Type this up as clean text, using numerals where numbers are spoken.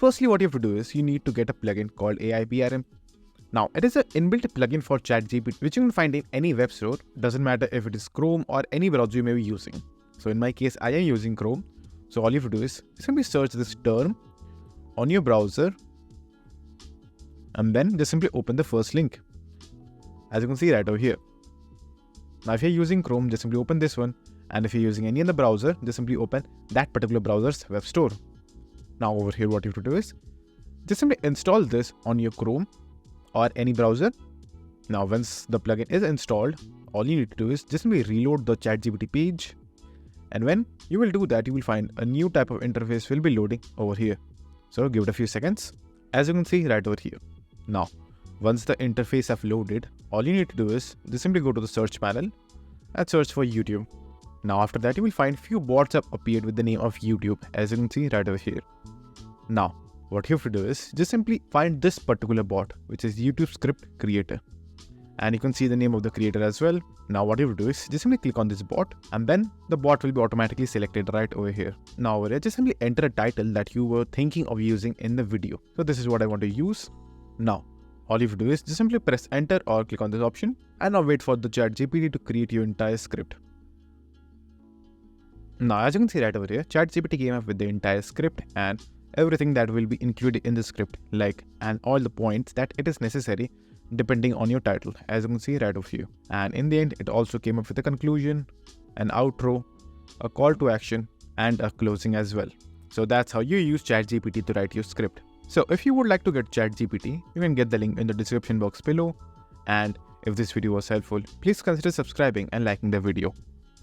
Firstly, what you have to do is you need to get a plugin called AIPRM. Now, it is an inbuilt plugin for ChatGPT, which you can find in any web store. Doesn't matter if it is Chrome or any browser you may be using. So in my case, I am using Chrome. So all you have to do is simply search this term on your browser and then just simply open the first link. As you can see right over here. Now, if you're using Chrome, just simply open this one. And if you're using any other browser, just simply open that particular browser's web store. Now over here, what you have to do is just simply install this on your Chrome or any browser. Now, once the plugin is installed, all you need to do is just simply reload the ChatGPT page. And when you will do that, you will find a new type of interface will be loading over here. So give it a few seconds. As you can see right over here. Now, once the interface have loaded, all you need to do is just simply go to the search panel and search for YouTube. Now, after that, you will find few bots have appeared with the name of YouTube, as you can see right over here. Now, what you have to do is just simply find this particular bot, which is YouTube script creator. And you can see the name of the creator as well. Now, what you have to do is just simply click on this bot and then the bot will be automatically selected right over here. Now, over here, just simply enter a title that you were thinking of using in the video. So this is what I want to use. Now, all you have to do is just simply press enter or click on this option and now wait for the ChatGPT to create your entire script. Now, as you can see right over here, ChatGPT came up with the entire script and everything that will be included in the script, and all the points that it is necessary depending on your title, as you can see right over here. And in the end, it also came up with a conclusion, an outro, a call to action, and a closing as well. So that's how you use ChatGPT to write your script. So if you would like to get ChatGPT, you can get the link in the description box below. And if this video was helpful, please consider subscribing and liking the video.